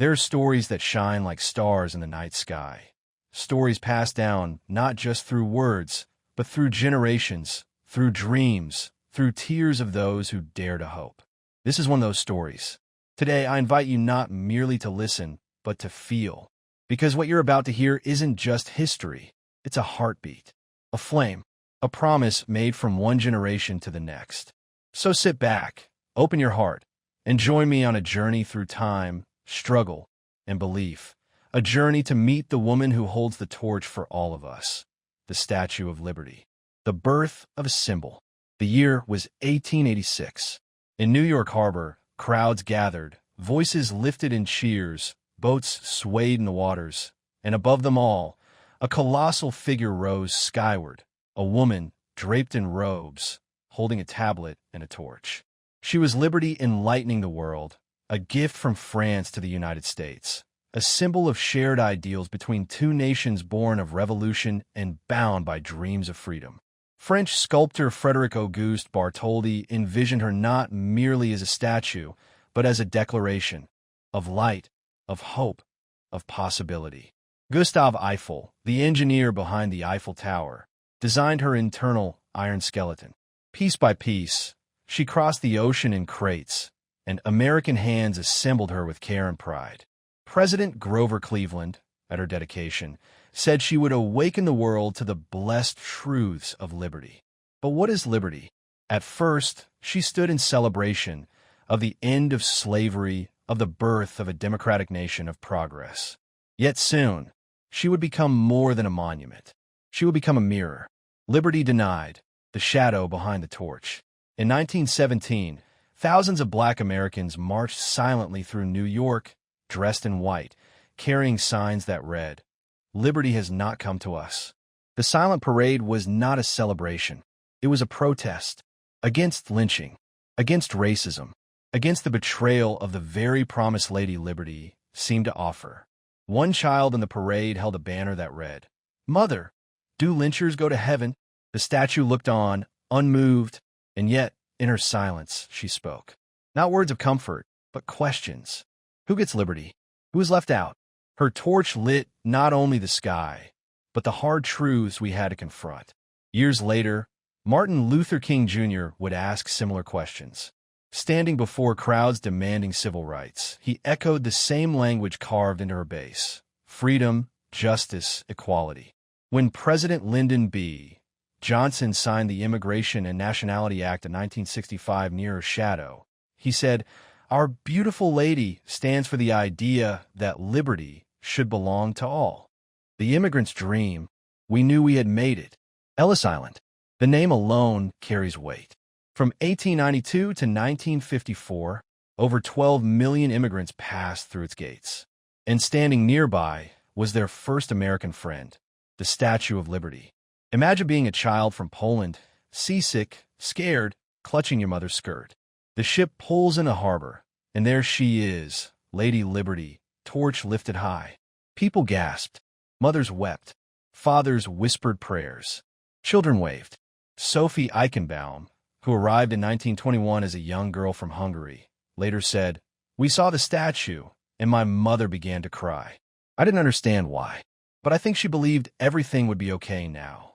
There are stories that shine like stars in the night sky. Stories passed down not just through words, but through generations, through dreams, through tears of those who dare to hope. This is one of those stories. Today, I invite you not merely to listen, but to feel. Because what you're about to hear isn't just history. It's a heartbeat, a flame, a promise made from one generation to the next. So sit back, open your heart, and join me on a journey through time, struggle, and belief. A journey to meet the woman who holds the torch for all of us, the Statue of Liberty. The birth of a symbol. The year was 1886. In New York Harbor, crowds gathered, voices lifted in cheers, boats swayed in the waters, and above them all, a colossal figure rose skyward, a woman draped in robes, holding a tablet and a torch. She was liberty enlightening the world, a gift from France to the United States, a symbol of shared ideals between two nations born of revolution and bound by dreams of freedom. French sculptor Frédéric Auguste Bartholdi envisioned her not merely as a statue, but as a declaration of light, of hope, of possibility. Gustave Eiffel, the engineer behind the Eiffel Tower, designed her internal iron skeleton. Piece by piece, she crossed the ocean in crates, and American hands assembled her with care and pride. President Grover Cleveland, at her dedication, said she would awaken the world to the blessed truths of liberty. But what is liberty? At first, she stood in celebration of the end of slavery, of the birth of a democratic nation of progress. Yet soon, she would become more than a monument. She would become a mirror. Liberty denied, the shadow behind the torch. In 1917, thousands of Black Americans marched silently through New York, dressed in white, carrying signs that read, "Liberty has not come to us." The silent parade was not a celebration. It was a protest against lynching, against racism, against the betrayal of the very promise Lady Liberty seemed to offer. One child in the parade held a banner that read, "Mother, do lynchers go to heaven?" The statue looked on, unmoved, and yet, in her silence, she spoke. Not words of comfort, but questions. Who gets liberty? Who is left out? Her torch lit not only the sky, but the hard truths we had to confront. Years later, Martin Luther King Jr. would ask similar questions. Standing before crowds demanding civil rights, he echoed the same language carved into her base: freedom, justice, equality. When President Lyndon B. Johnson signed the Immigration and Nationality Act of 1965 near her shadow, he said, "Our beautiful lady stands for the idea that liberty should belong to all." The immigrant's dream, we knew we had made it. Ellis Island. The name alone carries weight. From 1892 to 1954, over 12 million immigrants passed through its gates. And standing nearby was their first American friend, the Statue of Liberty. Imagine being a child from Poland, seasick, scared, clutching your mother's skirt. The ship pulls into harbor, and there she is, Lady Liberty, torch lifted high. People gasped. Mothers wept. Fathers whispered prayers. Children waved. Sophie Eichenbaum, who arrived in 1921 as a young girl from Hungary, later said, "We saw the statue, and my mother began to cry. I didn't understand why, but I think she believed everything would be okay now."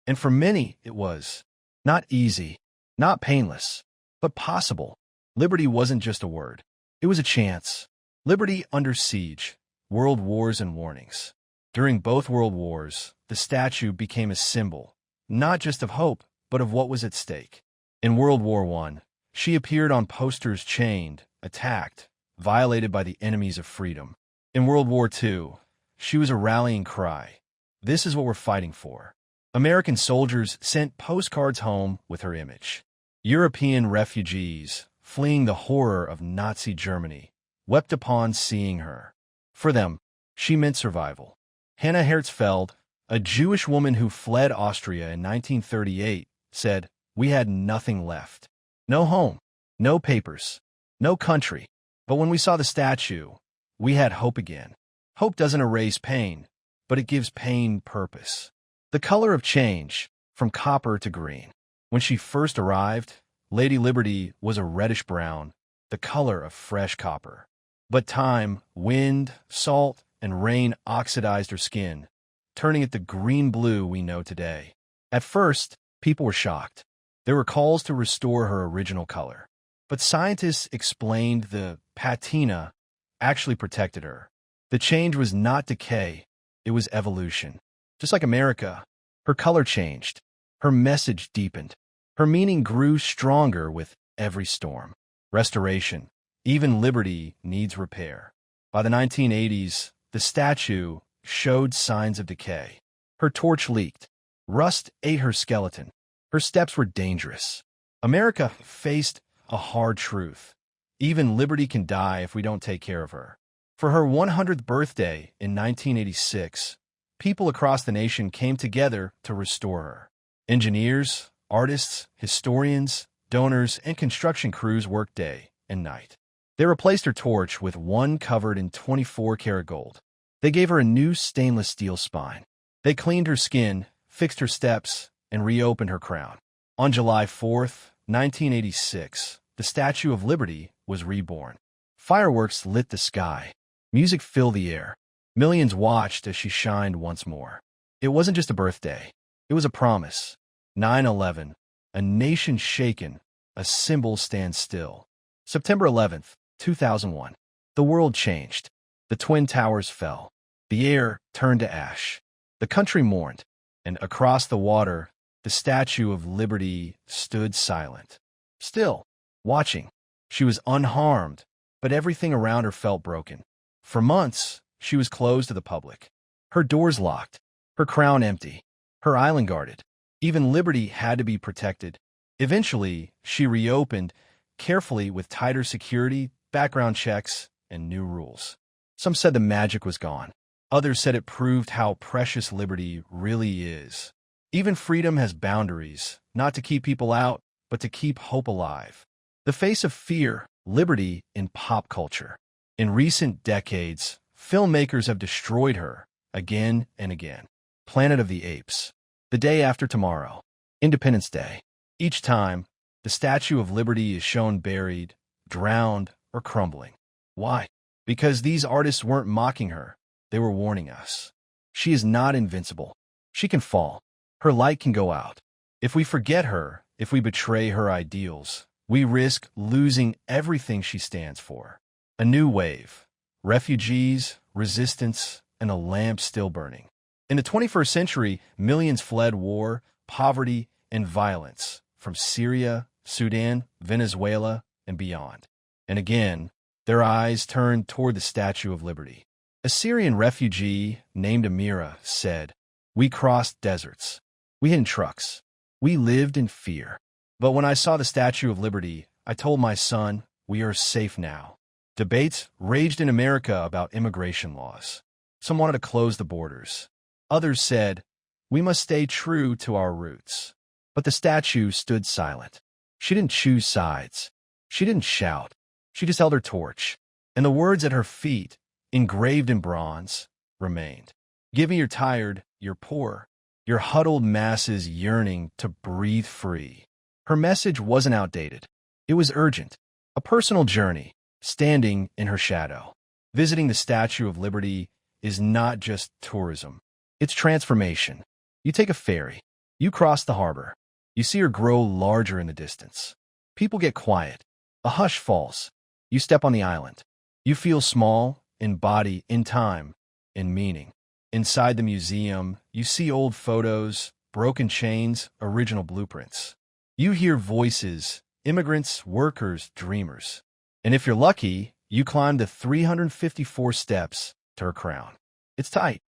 And for many, it was. Not easy, not painless, but possible. Liberty wasn't just a word. It was a chance. Liberty under siege, world wars and warnings. During both world wars, the statue became a symbol, not just of hope, but of what was at stake. In World War I, she appeared on posters chained, attacked, violated by the enemies of freedom. In World War II, she was a rallying cry. This is what we're fighting for. American soldiers sent postcards home with her image. European refugees, fleeing the horror of Nazi Germany, wept upon seeing her. For them, she meant survival. Hannah Herzfeld, a Jewish woman who fled Austria in 1938, said, "We had nothing left. No home, no papers, no country. But when we saw the statue, we had hope again." Hope doesn't erase pain, but it gives pain purpose. The color of change, from copper to green. When she first arrived, Lady Liberty was a reddish brown, the color of fresh copper. But time, wind, salt, and rain oxidized her skin, turning it the green-blue we know today. At first, people were shocked. There were calls to restore her original color. But scientists explained the patina actually protected her. The change was not decay, it was evolution. Just like America, her color changed. Her message deepened. Her meaning grew stronger with every storm. Restoration, even liberty, needs repair. By the 1980s, the statue showed signs of decay. Her torch leaked. Rust ate her skeleton. Her steps were dangerous. America faced a hard truth. Even liberty can die if we don't take care of her. For her 100th birthday in 1986, people across the nation came together to restore her. Engineers, artists, historians, donors, and construction crews worked day and night. They replaced her torch with one covered in 24-karat gold. They gave her a new stainless steel spine. They cleaned her skin, fixed her steps, and reopened her crown. On July 4th, 1986, the Statue of Liberty was reborn. Fireworks lit the sky. Music filled the air. Millions watched as she shined once more. It wasn't just a birthday. It was a promise. 9/11, a nation shaken, a symbol stands still. September 11th, 2001, the world changed. The Twin Towers fell. The air turned to ash. The country mourned, and across the water, the Statue of Liberty stood silent. Still, watching. She was unharmed, but everything around her felt broken. For months, she was closed to the public. Her doors locked, her crown empty, her island guarded. Even liberty had to be protected. Eventually, she reopened, carefully with tighter security, background checks, and new rules. Some said the magic was gone. Others said it proved how precious liberty really is. Even freedom has boundaries, not to keep people out, but to keep hope alive. The face of fear, liberty in pop culture. In recent decades, filmmakers have destroyed her again and again. Planet of the Apes, The Day After Tomorrow, Independence Day. Each time, the Statue of Liberty is shown buried, drowned, or crumbling. Why? Because these artists weren't mocking her. They were warning us. She is not invincible. She can fall. Her light can go out. If we forget her, if we betray her ideals, we risk losing everything she stands for. A new wave. Refugees, resistance, and a lamp still burning. In the 21st century, millions fled war, poverty, and violence from Syria, Sudan, Venezuela, and beyond. And again, their eyes turned toward the Statue of Liberty. A Syrian refugee named Amira said, "We crossed deserts. We hid in trucks. We lived in fear. But when I saw the Statue of Liberty, I told my son, we are safe now." Debates raged in America about immigration laws. Some wanted to close the borders. Others said, we must stay true to our roots. But the statue stood silent. She didn't choose sides. She didn't shout. She just held her torch. And the words at her feet, engraved in bronze, remained. Give me your tired, your poor, your huddled masses yearning to breathe free. Her message wasn't outdated. It was urgent. A personal journey, standing in her shadow. Visiting the Statue of Liberty is not just tourism. It's transformation. You take a ferry. You cross the harbor. You see her grow larger in the distance. People get quiet. A hush falls. You step on the island. You feel small, in body, in time, in meaning. Inside the museum, you see old photos, broken chains, original blueprints. You hear voices, immigrants, workers, dreamers. And if you're lucky, you climb the 354 steps to her crown. It's tight.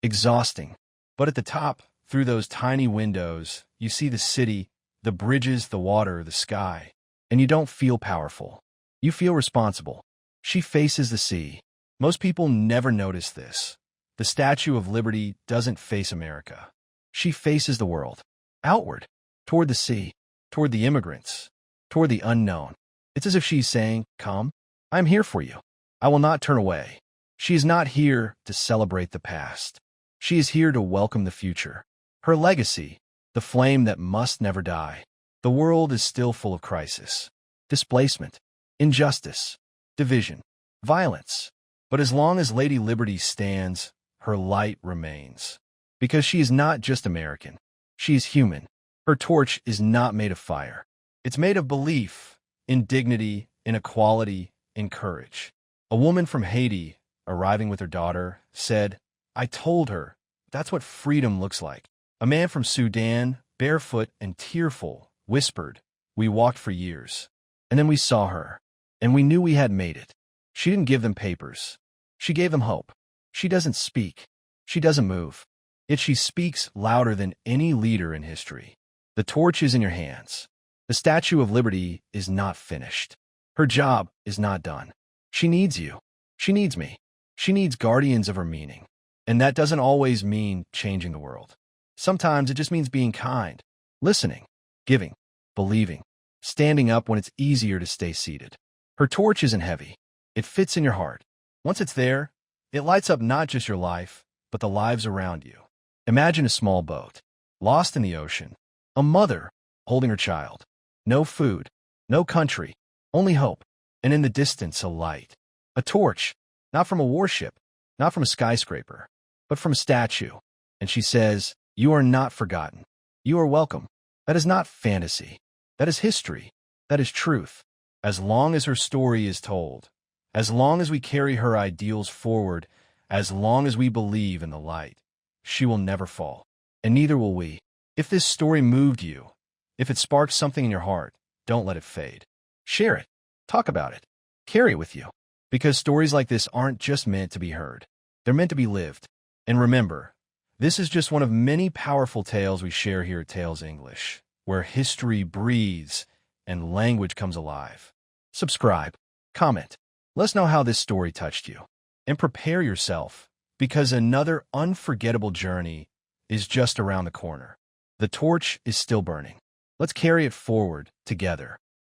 Exhausting. But at the top, through those tiny windows, you see the city, the bridges, the water, the sky. And you don't feel powerful. You feel responsible. She faces the sea. Most people never notice this. The Statue of Liberty doesn't face America. She faces the world. Outward. Toward the sea. Toward the immigrants. Toward the unknown. It's as if she's saying, come, I'm here for you. I will not turn away. She is not here to celebrate the past. She is here to welcome the future. Her legacy, the flame that must never die. The world is still full of crisis, displacement, injustice, division. violence. But as long as Lady Liberty stands, her light remains. Because she is not just American. She is human. Her torch is not made of fire. It's made of belief, in dignity, in equality, in courage. A woman from Haiti, arriving with her daughter, said, "I told her, that's what freedom looks like." A man from Sudan, barefoot and tearful, whispered, "We walked for years. And then we saw her, and we knew we had made it." She didn't give them papers. She gave them hope. She doesn't speak. She doesn't move. Yet she speaks louder than any leader in history. The torch is in your hands. The Statue of Liberty is not finished. Her job is not done. She needs you. She needs me. She needs guardians of her meaning. And that doesn't always mean changing the world. Sometimes it just means being kind, listening, giving, believing, standing up when it's easier to stay seated. Her torch isn't heavy. It fits in your heart. Once it's there, it lights up not just your life, but the lives around you. Imagine a small boat, lost in the ocean, a mother holding her child. No food, no country, only hope, and in the distance a light. A torch, not from a warship, not from a skyscraper, but from a statue. And she says, "You are not forgotten. You are welcome." That is not fantasy. That is history. That is truth. As long as her story is told, as long as we carry her ideals forward, as long as we believe in the light, she will never fall. And neither will we. If this story moved you, if it sparked something in your heart, don't let it fade. Share it. Talk about it. Carry it with you. Because stories like this aren't just meant to be heard. They're meant to be lived. And remember, this is just one of many powerful tales we share here at Tales English, where history breathes and language comes alive. Subscribe, comment, let us know how this story touched you, and prepare yourself, because another unforgettable journey is just around the corner. The torch is still burning. Let's carry it forward together.